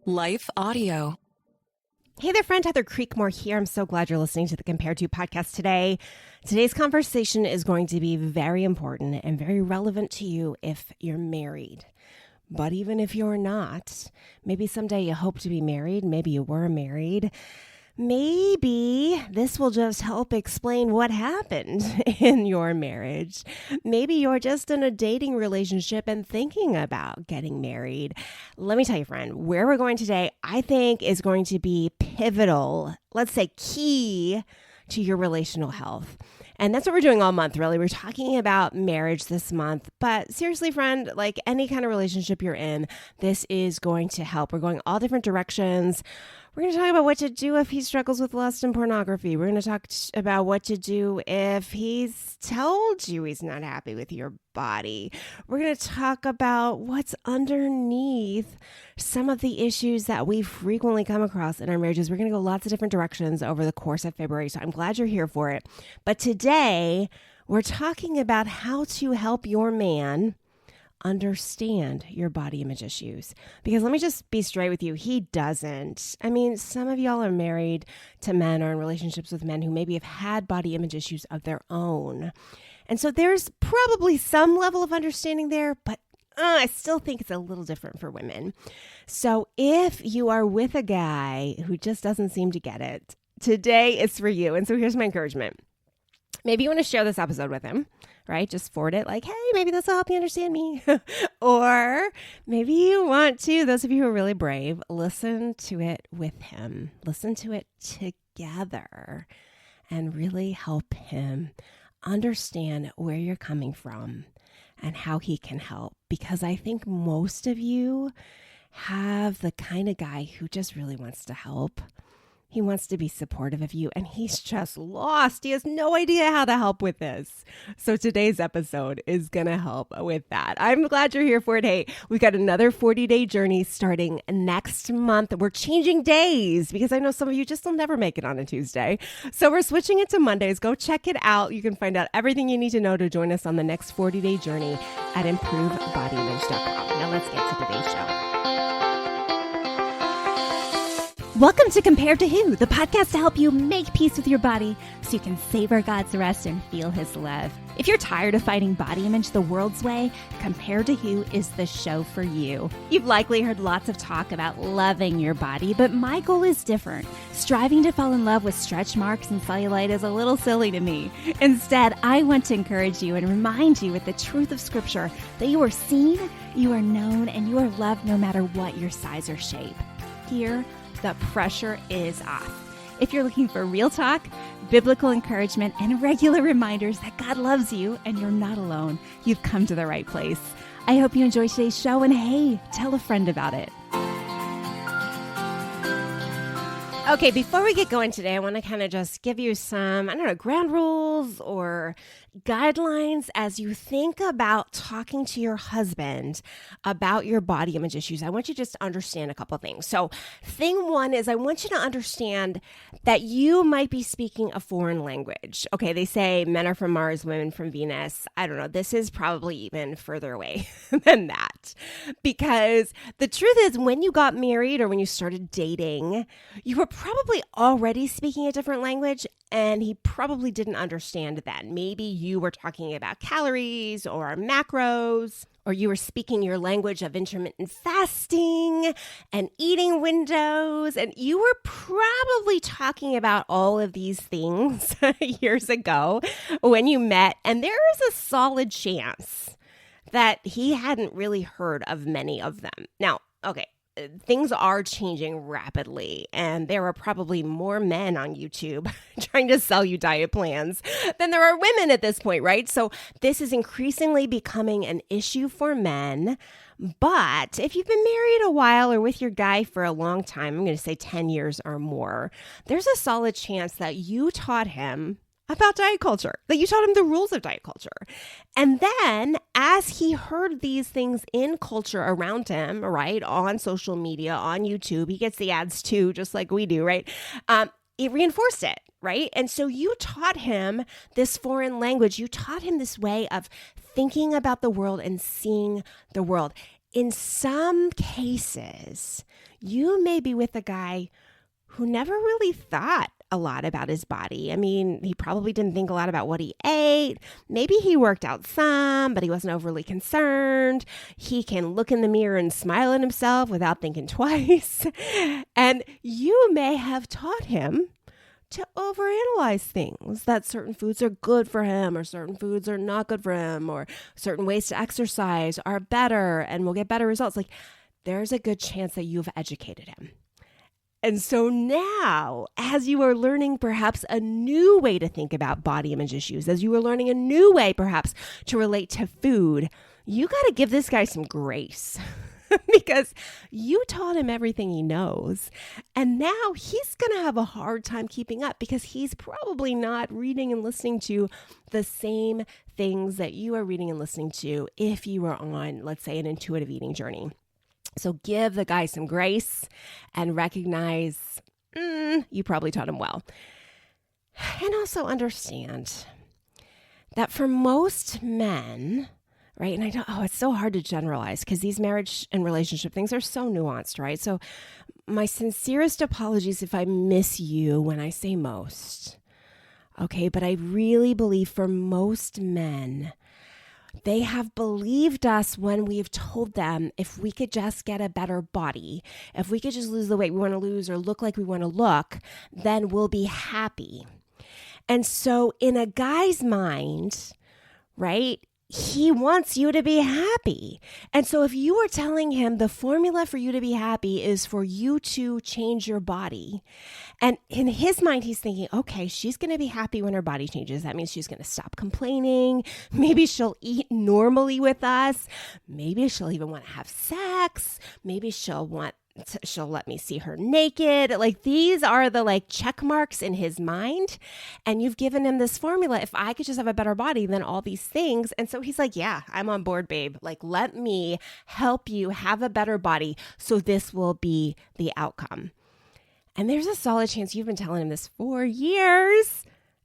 Life Audio. Hey there, friend. Heather Creekmore here. I'm so glad you're listening to the Compared To podcast today. Today's conversation is going to be very important and very relevant to you if you're married. But even if you're not, maybe someday you hope to be married, maybe you were married, maybe this will just help explain what happened in your marriage. Maybe you're just in a dating relationship and thinking about getting married. Let me tell you, friend, where we're going today, I think is going to be pivotal, let's say key to your relational health. And that's what we're doing all month, really. We're talking about marriage this month. But seriously, friend, like any kind of relationship you're in, this is going to help. We're going all different directions. We're going to talk about what to do if he struggles with lust and pornography. We're going to talk about what to do if he's told you he's not happy with your body. We're going to talk about what's underneath some of the issues that we frequently come across in our marriages. We're going to go lots of different directions over the course of February, so I'm glad you're here for it. But today, we're talking about how to help your man understand your body image issues. Because let me just be straight with you, he doesn't. I mean, some of y'all are married to men or in relationships with men who maybe have had body image issues of their own. And so there's probably some level of understanding there, but I still think it's a little different for women. So if you are with a guy who just doesn't seem to get it, today is for you. And so here's my encouragement. Maybe you want to share this episode with him, right? Just forward it like, hey, maybe this will help you understand me. Or maybe you want to, those of you who are really brave, listen to it with him. Listen to it together and really help him understand where you're coming from and how he can help. Because I think most of you have the kind of guy who just really wants to help. He wants to be supportive of you, and he's just lost. He has no idea how to help with this. So today's episode is going to help with that. I'm glad you're here for it. Hey, we've got another 40-day journey starting next month. We're changing days because I know some of you just will never make it on a Tuesday. So we're switching it to Mondays. Go check it out. You can find out everything you need to know to join us on the next 40-day journey at improveBodyImage.com. Now let's get to today's show. Welcome to Compared to Who, the podcast to help you make peace with your body so you can savor God's rest and feel His love. If you're tired of fighting body image the world's way, Compared to Who is the show for you. You've likely heard lots of talk about loving your body, but my goal is different. Striving to fall in love with stretch marks and cellulite is a little silly to me. Instead, I want to encourage you and remind you with the truth of Scripture that you are seen, you are known, and you are loved no matter what your size or shape. Here, the pressure is off. If you're looking for real talk, biblical encouragement, and regular reminders that God loves you and you're not alone, you've come to the right place. I hope you enjoy today's show, and hey, tell a friend about it. Okay, before we get going today, I want to kind of just give you some, ground rules or guidelines as you think about talking to your husband about your body image issues. I want you just to understand a couple of things. So thing one is I want you to understand that you might be speaking a foreign language. Okay, they say men are from Mars, women from Venus. I don't know. This is probably even further away than that. Because the truth is when you got married or when you started dating, you were probably already speaking a different language and he probably didn't understand that. Maybe you were talking about calories or macros, or you were speaking your language of intermittent fasting and eating windows, and you were probably talking about all of these things years ago when you met, and there is a solid chance that he hadn't really heard of many of them. Now, okay, things are changing rapidly, and there are probably more men on YouTube trying to sell you diet plans than there are women at this point, right? So this is increasingly becoming an issue for men. But if you've been married a while or with your guy for a long time, I'm going to say 10 years or more, there's a solid chance that you taught him about diet culture, that you taught him the rules of diet culture. And then as he heard these things in culture around him, right, on social media, on YouTube, he gets the ads too, just like we do, right? It reinforced it, right? And so you taught him this foreign language. You taught him this way of thinking about the world and seeing the world. in some cases, you may be with a guy who never really thought a lot about his body. I mean, he probably didn't think a lot about what he ate. Maybe he worked out some, but he wasn't overly concerned. He can look in the mirror and smile at himself without thinking twice. And you may have taught him to overanalyze things, that certain foods are good for him or certain foods are not good for him, or certain ways to exercise are better and will get better results. Like, there's a good chance that you've educated him. And so now, as you are learning perhaps a new way to think about body image issues, as you are learning a new way perhaps to relate to food, you got to give this guy some grace because you taught him everything he knows. And now he's going to have a hard time keeping up because he's probably not reading and listening to the same things that you are reading and listening to if you were on, let's say, an intuitive eating journey. So give the guy some grace and recognize you probably taught him well. And also understand that for most men, right? And it's so hard to generalize because these marriage and relationship things are so nuanced, right? So my sincerest apologies if I miss you when I say most. Okay, but I really believe for most men, they have believed us when we've told them if we could just get a better body, if we could just lose the weight we want to lose or look like we want to look, then we'll be happy. And so in a guy's mind, right, he wants you to be happy. And so if you are telling him the formula for you to be happy is for you to change your body, and in his mind, he's thinking, okay, she's going to be happy when her body changes. That means she's going to stop complaining. Maybe she'll eat normally with us. Maybe she'll even want to have sex. Maybe she'll let me see her naked. Like, these are the check marks in his mind. And you've given him this formula. If I could just have a better body, then all these things. And so he's like, yeah, I'm on board, babe. Like, let me help you have a better body. So this will be the outcome. And there's a solid chance you've been telling him this for years.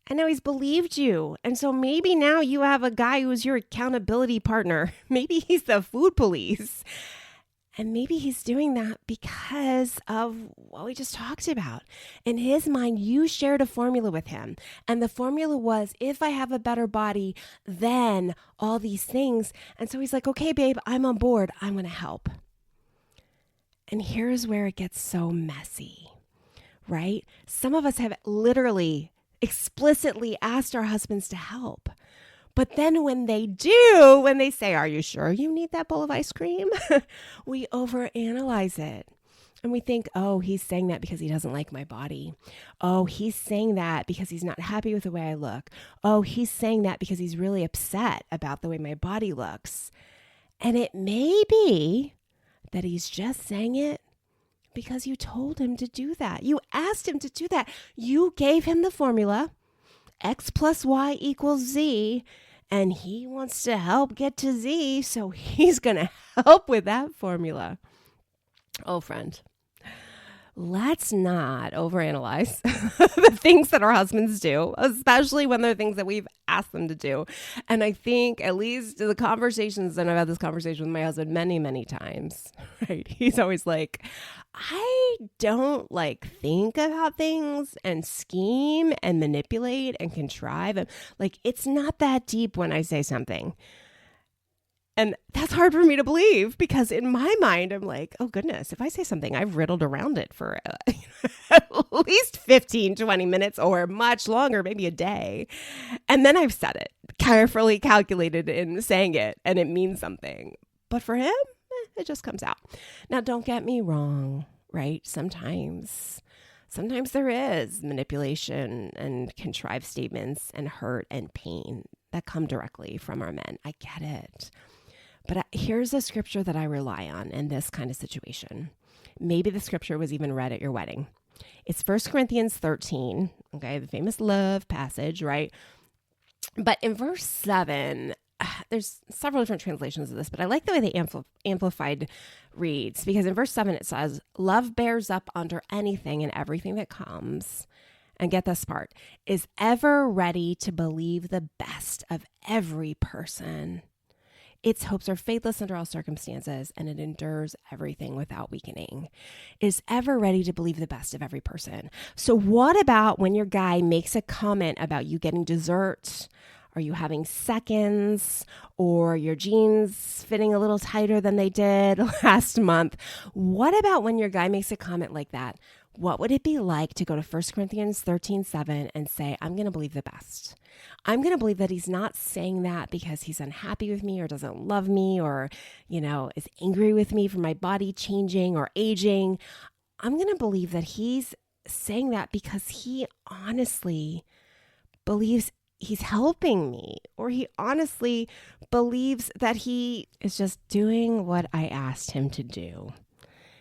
And now he's believed you. And so maybe now you have a guy who's your accountability partner. Maybe he's the food police. And maybe he's doing that because of what we just talked about. In his mind, you shared a formula with him. And the formula was, if I have a better body, then all these things. And so he's like, okay, babe, I'm on board. I'm going to help. And here's where it gets so messy, right? Some of us have literally explicitly asked our husbands to help. But then when they say, are you sure you need that bowl of ice cream? We overanalyze it. And we think, oh, he's saying that because he doesn't like my body. Oh, he's saying that because he's not happy with the way I look. Oh, he's saying that because he's really upset about the way my body looks. And it may be that he's just saying it because you told him to do that. You asked him to do that. You gave him the formula, X plus Y equals Z. And he wants to help get to Z, so he's going to help with that formula. Oh, friend, let's not overanalyze the things that our husbands do, especially when they're things that we've asked them to do. And I think at least the conversations, and I've had this conversation with my husband many, many times, right? He's always like, I don't think about things and scheme and manipulate and contrive. And it's not that deep when I say something. And that's hard for me to believe because in my mind, I'm like, oh goodness, if I say something, I've riddled around it for at least 15, 20 minutes or much longer, maybe a day. And then I've said it, carefully calculated in saying it, and it means something. But for him, it just comes out. Now, don't get me wrong, right? Sometimes there is manipulation and contrived statements and hurt and pain that come directly from our men. I get it. But here's a scripture that I rely on in this kind of situation. Maybe the scripture was even read at your wedding. It's 1 Corinthians 13, okay, the famous love passage, right? But in verse 7, there's several different translations of this, but I like the way the Amplified reads, because in verse 7 it says, love bears up under anything and everything that comes. And get this part, is ever ready to believe the best of every person, Its hopes are faithless under all circumstances, and it endures everything without weakening. It is ever ready to believe the best of every person. So what about when your guy makes a comment about you getting dessert? Are you having seconds, or your jeans fitting a little tighter than they did last month? What about when your guy makes a comment like that? What would it be like to go to 1 Corinthians 13:7 and say, I'm going to believe the best? I'm going to believe that he's not saying that because he's unhappy with me or doesn't love me or, is angry with me for my body changing or aging. I'm going to believe that he's saying that because he honestly believes he's helping me, or he honestly believes that he is just doing what I asked him to do.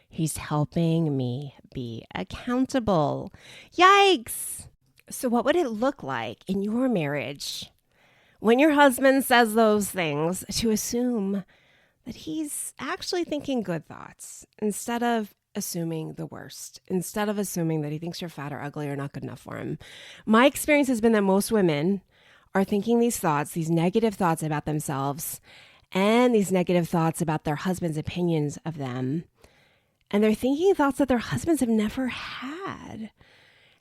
He's helping me be accountable. Yikes! So what would it look like in your marriage when your husband says those things to assume that he's actually thinking good thoughts instead of assuming the worst, instead of assuming that he thinks you're fat or ugly or not good enough for him? My experience has been that most women are thinking these thoughts, these negative thoughts about themselves and these negative thoughts about their husband's opinions of them. And they're thinking thoughts that their husbands have never had.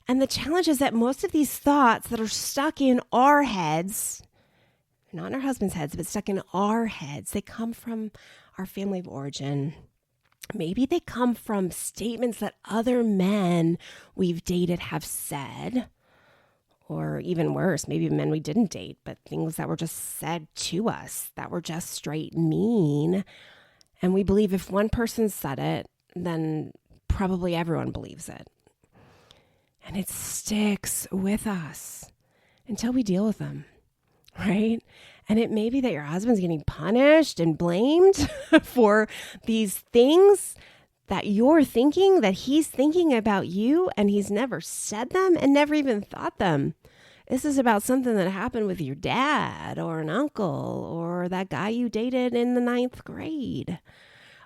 And the challenge is that most of these thoughts that are stuck in our heads, not in our husband's heads, but stuck in our heads, they come from our family of origin. Maybe they come from statements that other men we've dated have said, or even worse, maybe men we didn't date, but things that were just said to us that were just straight mean. And we believe if one person said it, then probably everyone believes it. And it sticks with us until we deal with them, right? And it may be that your husband's getting punished and blamed for these things that you're thinking, that he's thinking about you, and he's never said them and never even thought them. This is about something that happened with your dad or an uncle or that guy you dated in the 9th grade.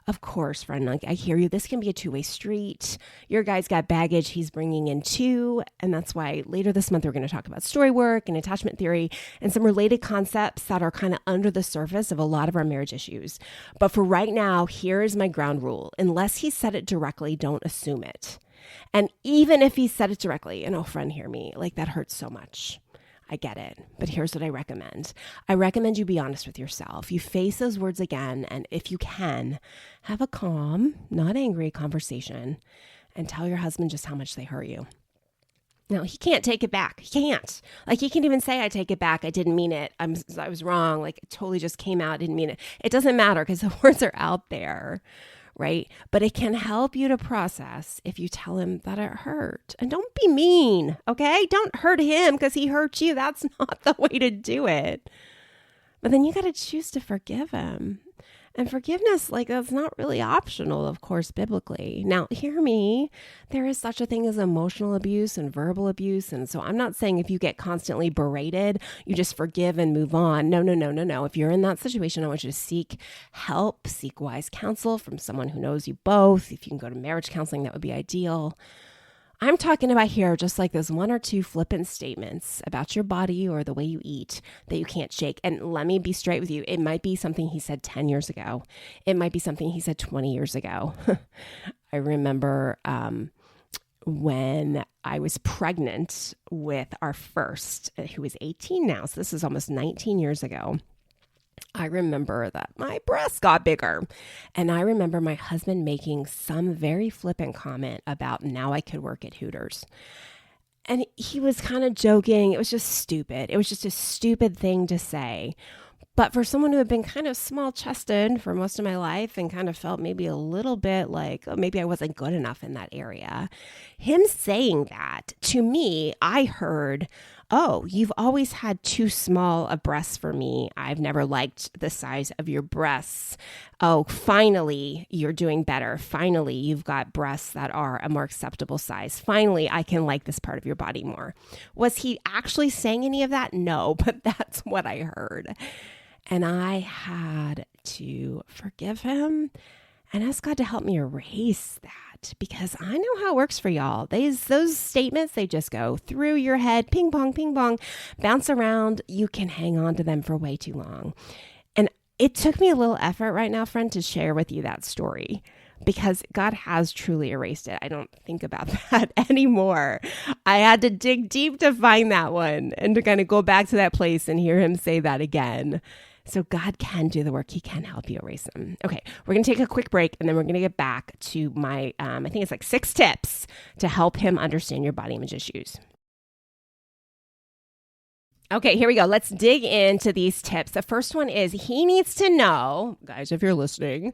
Of course, friend, I hear you. This can be a two-way street. Your guy's got baggage he's bringing in too. And that's why later this month, we're going to talk about story work and attachment theory and some related concepts that are kind of under the surface of a lot of our marriage issues. But for right now, here is my ground rule. Unless he said it directly, don't assume it. And even if he said it directly, and oh, friend, hear me, like that hurts so much. I get it, but here's what I recommend. I recommend you be honest with yourself. You face those words again, and if you can, have a calm, not angry conversation and tell your husband just how much they hurt you. Now, he can't take it back. He can't. Like, he can't even say, I take it back. I didn't mean it. I was wrong. Like, it totally just came out. I didn't mean it. It doesn't matter because the words are out there. Right? But it can help you to process if you tell him that it hurt. And don't be mean, okay? Don't hurt him because he hurt you. That's not the way to do it. But then you got to choose to forgive him. And forgiveness, that's not really optional, of course, biblically. Now, hear me. There is such a thing as emotional abuse and verbal abuse. And so I'm not saying if you get constantly berated, you just forgive and move on. No. If you're in that situation, I want you to seek help, seek wise counsel from someone who knows you both. If you can go to marriage counseling, that would be ideal. I'm talking about here just like those one or two flippant statements about your body or the way you eat that you can't shake. And let me be straight with you. It might be something he said 10 years ago. It might be something he said 20 years ago. I remember when I was pregnant with our first, who is 18 now. So this is almost 19 years ago. I remember that my breasts got bigger. And I remember my husband making some very flippant comment about now I could work at Hooters. And he was kind of joking. It was just stupid. It was just a stupid thing to say. But for someone who had been kind of small-chested for most of my life and kind of felt maybe a little bit like, oh, maybe I wasn't good enough in that area, him saying that, to me, I heard, oh, you've always had too small of breasts for me. I've never liked the size of your breasts. Oh, finally, you're doing better. Finally, you've got breasts that are a more acceptable size. Finally, I can like this part of your body more. Was he actually saying any of that? No, but that's what I heard. And I had to forgive him and ask God to help me erase that, because I know how it works for y'all. Those statements, they just go through your head, ping pong, bounce around. You can hang on to them for way too long. And it took me a little effort right now, friend, to share with you that story because God has truly erased it. I don't think about that anymore. I had to dig deep to find that one and to kind of go back to that place and hear him say that again. So God can do the work. He can help you erase them. Okay, we're going to take a quick break and then we're going to get back to my, I think it's like 6 tips to help him understand your body image issues. Okay, here we go. Let's dig into these tips. The first one is he needs to know, guys, if you're listening,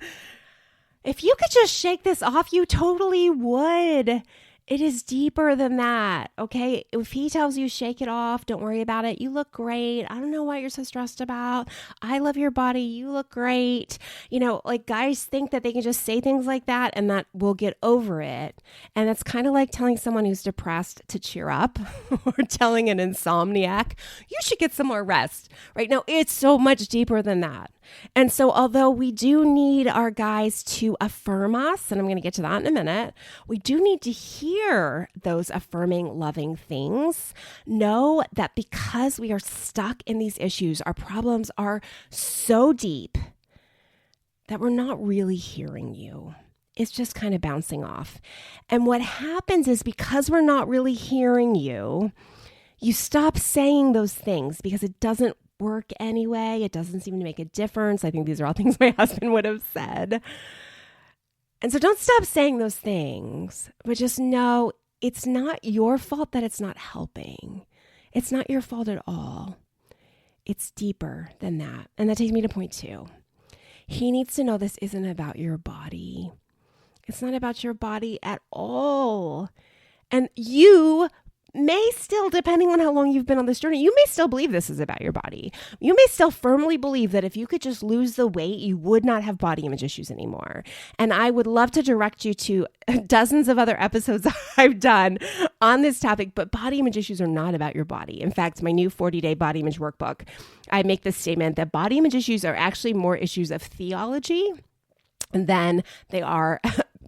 if you could just shake this off, you totally would. It is deeper than that, okay? If he tells you shake it off, don't worry about it. You look great. I don't know what you're so stressed about. I love your body. You look great. You know, like guys think that they can just say things like that and that we'll get over it. And that's kind of like telling someone who's depressed to cheer up or telling an insomniac, you should get some more rest, right? No, it's so much deeper than that. And so although we do need our guys to affirm us, and I'm going to get to that in a minute, we do need to hear those affirming, loving things. Know that because we are stuck in these issues, our problems are so deep that we're not really hearing you. It's just kind of bouncing off. And what happens is because we're not really hearing you, you stop saying those things because it doesn't work anyway. It doesn't seem to make a difference. I think these are all things my husband would have said. And so don't stop saying those things, but just know it's not your fault that it's not helping. It's not your fault at all. It's deeper than that. And that takes me to point 2. He needs to know this isn't about your body. It's not about your body at all. And you may still, depending on how long you've been on this journey, you may still believe this is about your body. You may still firmly believe that if you could just lose the weight, you would not have body image issues anymore. And I would love to direct you to dozens of other episodes I've done on this topic, but body image issues are not about your body. In fact, my new 40-day body image workbook, I make this statement that body image issues are actually more issues of theology than they are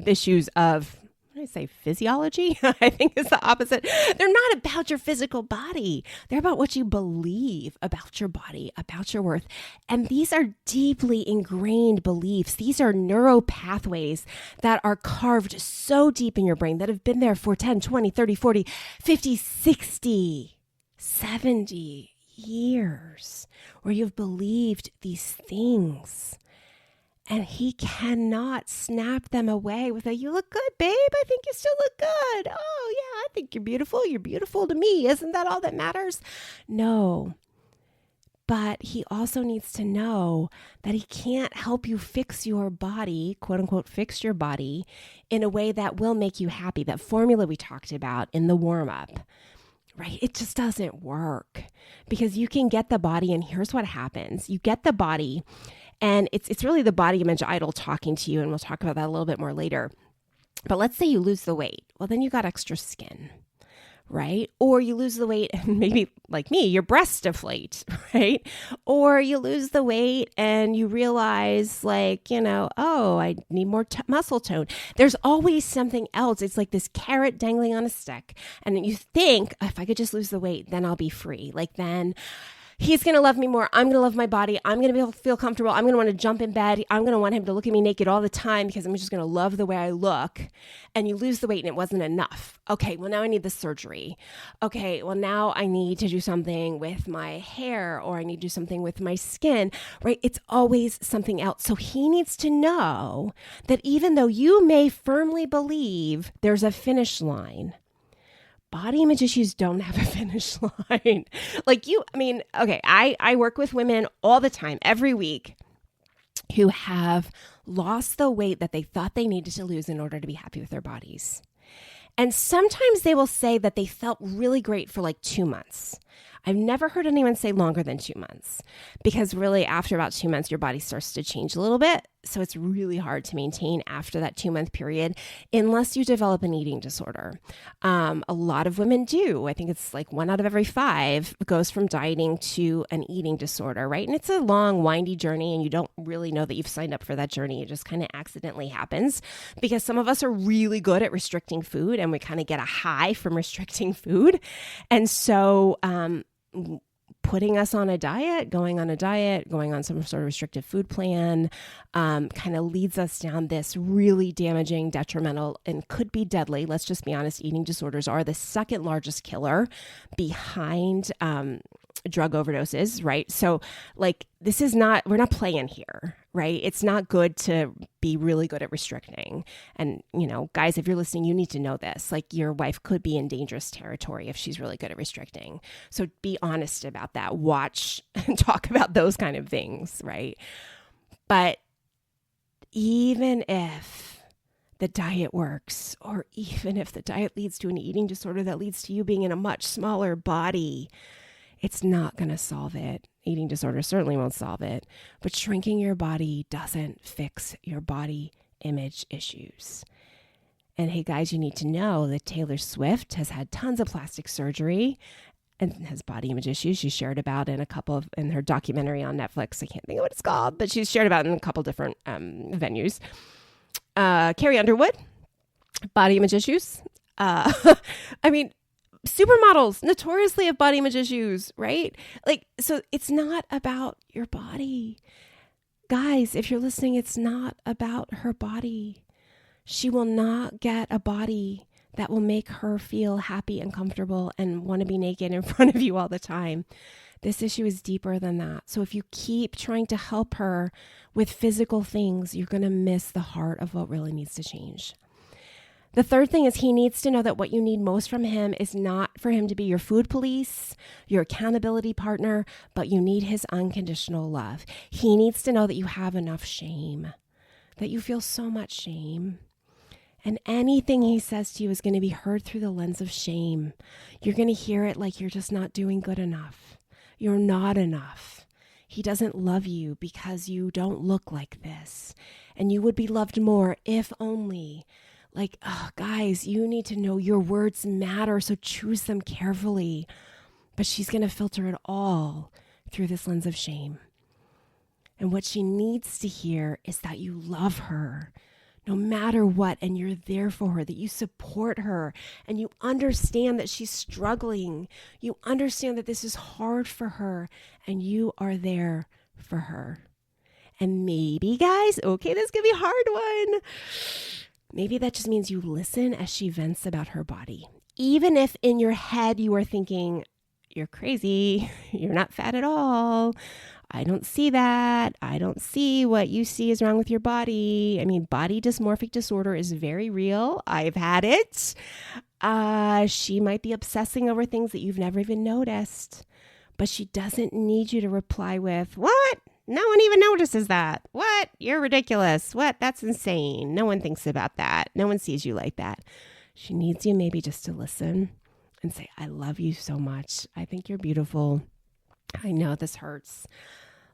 issues of I say physiology, I think is the opposite. They're not about your physical body. They're about what you believe about your body, about your worth. And these are deeply ingrained beliefs. These are neuro pathways that are carved so deep in your brain that have been there for 10, 20, 30, 40, 50, 60, 70 years where you've believed these things. And he cannot snap them away with a, you look good, babe. I think you still look good. Oh, yeah, I think you're beautiful. You're beautiful to me. Isn't that all that matters? No. But he also needs to know that he can't help you fix your body, quote unquote, fix your body in a way that will make you happy. That formula we talked about in the warm up, right? It just doesn't work because you can get the body and here's what happens. You get the body and it's really the body image idol talking to you. And we'll talk about that a little bit more later. But let's say you lose the weight. Well, then you got extra skin, right? Or you lose the weight and maybe like me, your breasts deflate, right? Or you lose the weight and you realize like, oh, I need more muscle tone. There's always something else. It's like this carrot dangling on a stick. And you think, if I could just lose the weight, then I'll be free. Like then he's going to love me more. I'm going to love my body. I'm going to be able to feel comfortable. I'm going to want to jump in bed. I'm going to want him to look at me naked all the time because I'm just going to love the way I look. And you lose the weight and it wasn't enough. Okay, well, now I need the surgery. Okay, well, now I need to do something with my hair or I need to do something with my skin, right? It's always something else. So he needs to know that even though you may firmly believe there's a finish line, body image issues don't have a finish line. I work with women all the time, every week, who have lost the weight that they thought they needed to lose in order to be happy with their bodies. And sometimes they will say that they felt really great for like 2 months. I've never heard anyone say longer than 2 months because really after about 2 months, your body starts to change a little bit. So it's really hard to maintain after that 2-month period unless you develop an eating disorder. A lot of women do. I think it's like 1 out of every 5 goes from dieting to an eating disorder, right? And it's a long, windy journey and you don't really know that you've signed up for that journey. It just kind of accidentally happens because some of us are really good at restricting food and we kind of get a high from restricting food. And so, putting us on a diet, going on some sort of restrictive food plan, kind of leads us down this really damaging, detrimental, and could be deadly. Let's just be honest, eating disorders are the second largest killer behind drug overdoses, right? So like, we're not playing here, right? It's not good to be really good at restricting. And, guys, if you're listening, you need to know this. Like, your wife could be in dangerous territory if she's really good at restricting. So be honest about that. Watch and talk about those kind of things, right? But even if the diet works, or even if the diet leads to an eating disorder that leads to you being in a much smaller body, it's not going to solve it. Eating disorder certainly won't solve it, but shrinking your body doesn't fix your body image issues. And hey guys, you need to know that Taylor Swift has had tons of plastic surgery and has body image issues. She shared about in her documentary on Netflix. I can't think of what it's called, but she's shared about in a couple different venues. Carrie Underwood, body image issues. Supermodels notoriously have body image issues, right? So it's not about your body. Guys, if you're listening, it's not about her body. She will not get a body that will make her feel happy and comfortable and want to be naked in front of you all the time. This issue is deeper than that. So if you keep trying to help her with physical things, you're going to miss the heart of what really needs to change. The third thing is he needs to know that what you need most from him is not for him to be your food police, your accountability partner, but you need his unconditional love. He needs to know that you have enough shame, that you feel so much shame. And anything he says to you is going to be heard through the lens of shame. You're going to hear it like you're just not doing good enough. You're not enough. He doesn't love you because you don't look like this. And you would be loved more if only. Guys, you need to know your words matter, so choose them carefully. But she's going to filter it all through this lens of shame. And what she needs to hear is that you love her no matter what, and you're there for her, that you support her, and you understand that she's struggling. You understand that this is hard for her, and you are there for her. And maybe, guys, okay, this could be a hard one. Maybe that just means you listen as she vents about her body. Even if in your head you are thinking, you're crazy, you're not fat at all, I don't see that, I don't see what you see is wrong with your body. Body dysmorphic disorder is very real. I've had it. She might be obsessing over things that you've never even noticed, but she doesn't need you to reply with, what? No one even notices that. What? You're ridiculous. What? That's insane. No one thinks about that. No one sees you like that. She needs you maybe just to listen and say, I love you so much. I think you're beautiful. I know this hurts.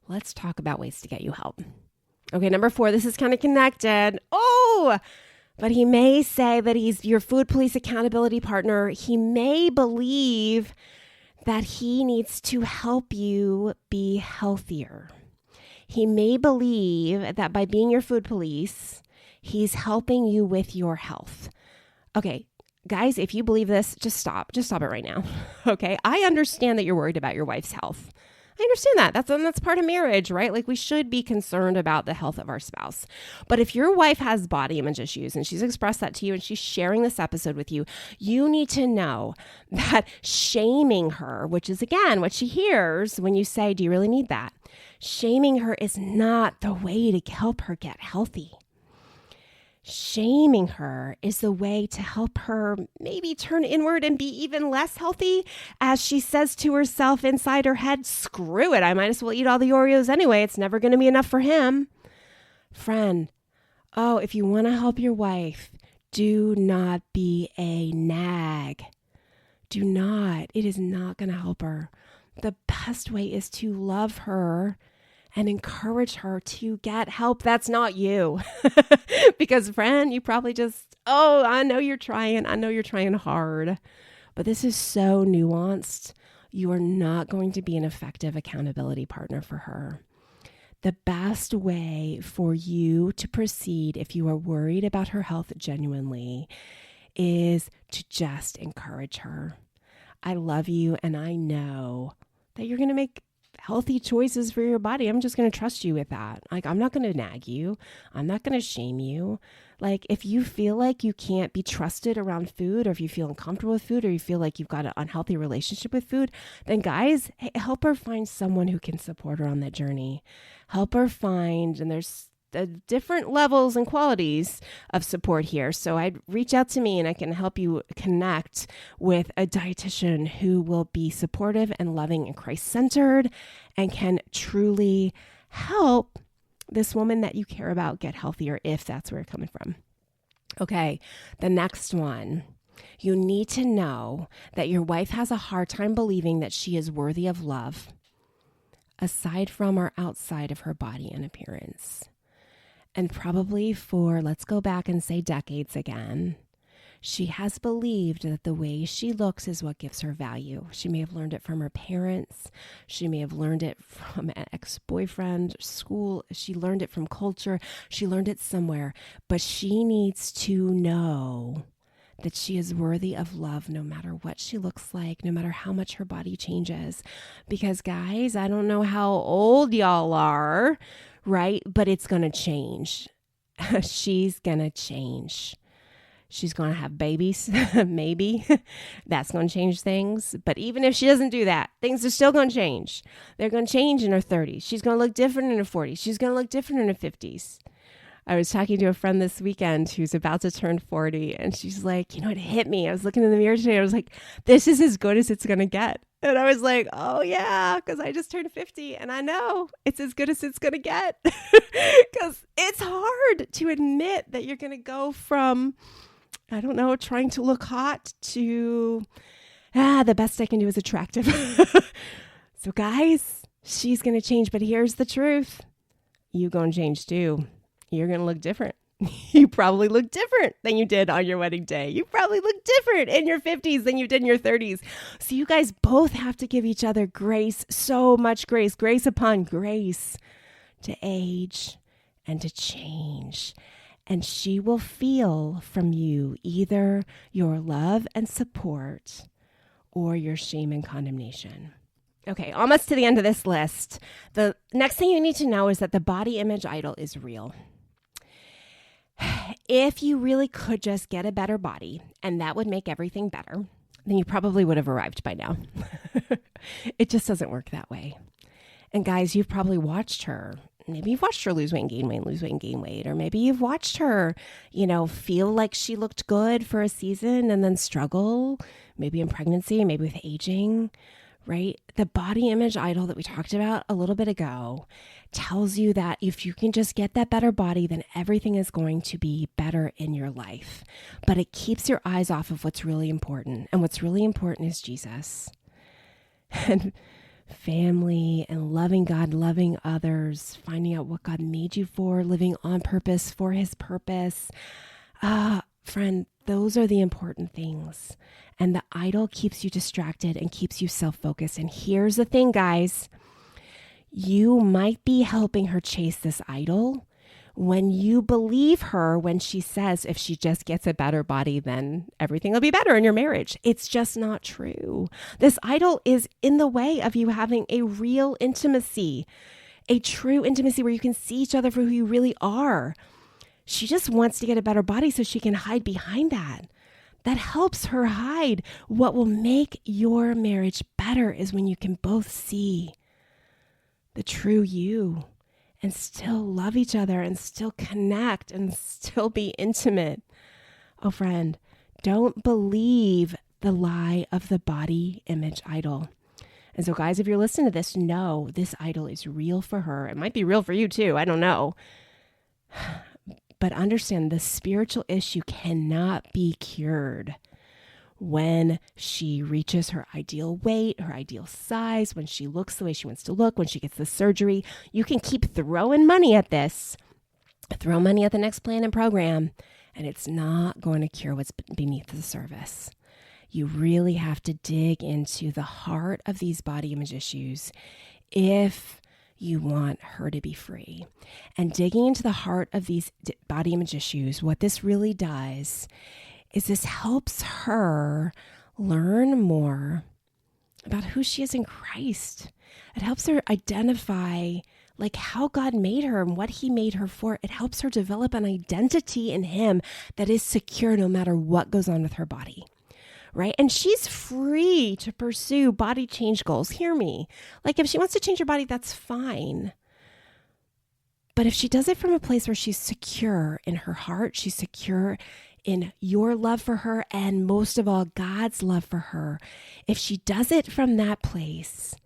Let's talk about ways to get you help. Okay, number 4, this is kind of connected. But he may say that he's your food police accountability partner. He may believe that he needs to help you be healthier. He may believe that by being your food police, he's helping you with your health. Okay, guys, if you believe this, just stop. Just stop it right now. Okay, I understand that you're worried about your wife's health. I understand that. That's part of marriage, right? We should be concerned about the health of our spouse. But if your wife has body image issues and she's expressed that to you and she's sharing this episode with you, you need to know that shaming her, which is again what she hears when you say, do you really need that? Shaming her is not the way to help her get healthy. Shaming her is the way to help her maybe turn inward and be even less healthy, as she says to herself inside her head, screw it, I might as well eat all the Oreos anyway. It's never going to be enough for him. Friend, if you want to help your wife, do not be a nag. Do not. It is not going to help her. The best way is to love her and encourage her to get help. That's not you. Because friend, you probably just, I know you're trying. I know you're trying hard. But this is so nuanced. You are not going to be an effective accountability partner for her. The best way for you to proceed if you are worried about her health genuinely is to just encourage her. I love you and I know that you're going to make healthy choices for your body. I'm just going to trust you with that. Like, I'm not going to nag you. I'm not going to shame you. Like, if you feel like you can't be trusted around food, or if you feel uncomfortable with food, or you feel like you've got an unhealthy relationship with food, then guys, help her find someone who can support her on that journey. Help her find, and there's different levels and qualities of support here. So I'd reach out to me and I can help you connect with a dietitian who will be supportive and loving and Christ-centered and can truly help this woman that you care about get healthier, if that's where you're coming from. Okay, the next one. You need to know that your wife has a hard time believing that she is worthy of love, aside from or outside of her body and appearance. And probably for, let's go back and say decades again, she has believed that the way she looks is what gives her value. She may have learned it from her parents. She may have learned it from an ex-boyfriend, school. She learned it from culture. She learned it somewhere. But she needs to know that she is worthy of love no matter what she looks like, no matter how much her body changes. Because guys, I don't know how old y'all are, right? But it's going to change. She's going to change. She's going to have babies, maybe. That's going to change things. But even if she doesn't do that, things are still going to change. They're going to change in her 30s. She's going to look different in her 40s. She's going to look different in her 50s. I was talking to a friend this weekend who's about to turn 40, and she's like, it hit me. I was looking in the mirror today. I was like, this is as good as it's going to get. And I was like, oh yeah, because I just turned 50 and I know it's as good as it's going to get. Because it's hard to admit that you're going to go from, I don't know, trying to look hot to, the best I can do is attractive. So guys, she's going to change, but here's the truth. You going to change too. You're going to look different. You probably look different than you did on your wedding day. You probably look different in your 50s than you did in your 30s. So you guys both have to give each other grace, so much grace, grace upon grace to age and to change. And she will feel from you either your love and support or your shame and condemnation. Okay, almost to the end of this list. The next thing you need to know is that the body image idol is real. If you really could just get a better body and that would make everything better, then you probably would have arrived by now. It just doesn't work that way. And guys, you've probably watched her. Maybe you've watched her lose weight and gain weight, lose weight and gain weight. Or maybe you've watched her, feel like she looked good for a season and then struggle, maybe in pregnancy, maybe with aging, right? The body image idol that we talked about a little bit ago tells you that if you can just get that better body, then everything is going to be better in your life. But it keeps your eyes off of what's really important. And what's really important is Jesus. And family and loving God, loving others, finding out what God made you for, living on purpose for his purpose. Friend, those are the important things. And the idol keeps you distracted and keeps you self-focused. And here's the thing, guys. You might be helping her chase this idol when you believe her when she says if she just gets a better body, then everything will be better in your marriage. It's just not true. This idol is in the way of you having a real intimacy, a true intimacy where you can see each other for who you really are. She just wants to get a better body so she can hide behind that. That helps her hide. What will make your marriage better is when you can both see the true you and still love each other and still connect and still be intimate. Oh, friend, don't believe the lie of the body image idol. And so, guys, if you're listening to this, know this idol is real for her. It might be real for you, too. I don't know. But understand the spiritual issue cannot be cured when she reaches her ideal weight, her ideal size, when she looks the way she wants to look, when she gets the surgery. You can keep throwing money at this, throw money at the next plan and program, and it's not going to cure what's beneath the surface. You really have to dig into the heart of these body image issues if you want her to be free. And digging into the heart of these body image issues, what this really does is this helps her learn more about who she is in Christ. It helps her identify like how God made her and what he made her for. It helps her develop an identity in him that is secure no matter what goes on with her body, right? And she's free to pursue body change goals. Hear me. Like if she wants to change her body, that's fine. But if she does it from a place where she's secure in her heart, she's secure in your love for her, and most of all, God's love for her, if she does it from that place,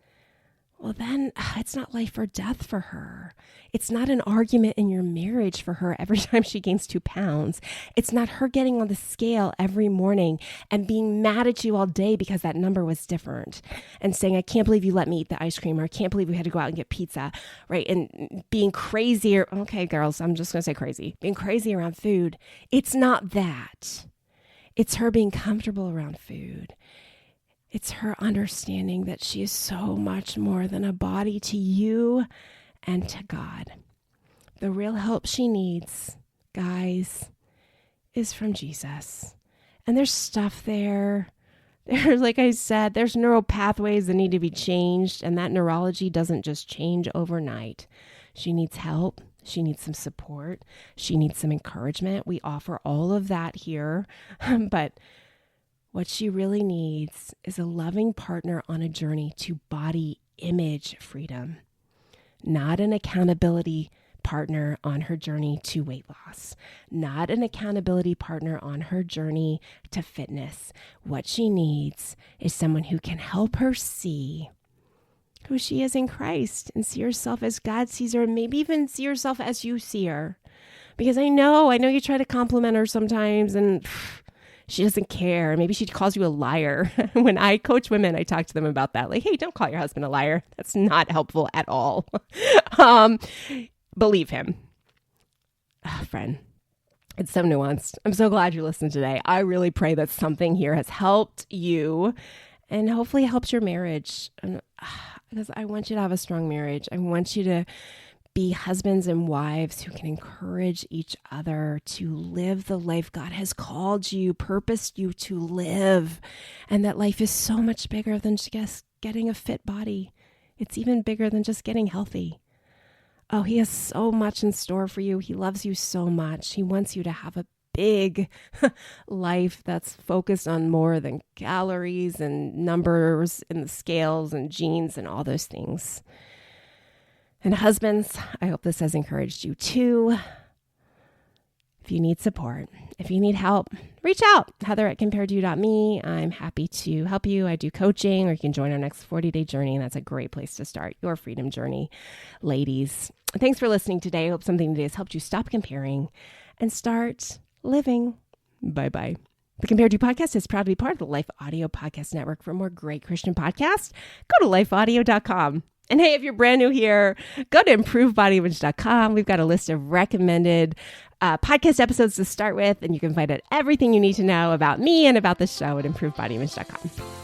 well, then it's not life or death for her. It's not an argument in your marriage for her every time she gains 2 pounds. It's not her getting on the scale every morning and being mad at you all day because that number was different and saying, I can't believe you let me eat the ice cream, or I can't believe we had to go out and get pizza, right? And being crazy, or okay, girls, I'm just going to say crazy, being crazy around food. It's not that. It's her being comfortable around food. It's her understanding that she is so much more than a body to you and to God. The real help she needs, guys, is from Jesus. And there's stuff there. There's, like I said, there's neural pathways that need to be changed, and that neurology doesn't just change overnight. She needs help. She needs some support. She needs some encouragement. We offer all of that here, but what she really needs is a loving partner on a journey to body image freedom, not an accountability partner on her journey to weight loss, not an accountability partner on her journey to fitness. What she needs is someone who can help her see who she is in Christ and see herself as God sees her, and maybe even see herself as you see her. Because I know you try to compliment her sometimes and she doesn't care. Maybe she calls you a liar. When I coach women, I talk to them about that. Like, hey, don't call your husband a liar. That's not helpful at all. Believe him. Oh, friend, it's so nuanced. I'm so glad you listened today. I really pray that something here has helped you and hopefully helps your marriage. Because I want you to have a strong marriage. I want you to be husbands and wives who can encourage each other to live the life God has called you, purposed you to live. And that life is so much bigger than just getting a fit body. It's even bigger than just getting healthy. Oh, he has so much in store for you. He loves you so much. He wants you to have a big life that's focused on more than calories and numbers in the scales and genes and all those things. And husbands, I hope this has encouraged you too. If you need support, if you need help, reach out. Heather at comparedtothe.me. I'm happy to help you. I do coaching, or you can join our next 40-day journey, and that's a great place to start your freedom journey, ladies. Thanks for listening today. I hope something today has helped you stop comparing and start living. Bye-bye. The Compared to podcast is proud to be part of the Life Audio Podcast Network. For more great Christian podcasts, go to lifeaudio.com. And hey, if you're brand new here, go to improvedbodyimage.com. We've got a list of recommended podcast episodes to start with, and you can find out everything you need to know about me and about the show at improvedbodyimage.com.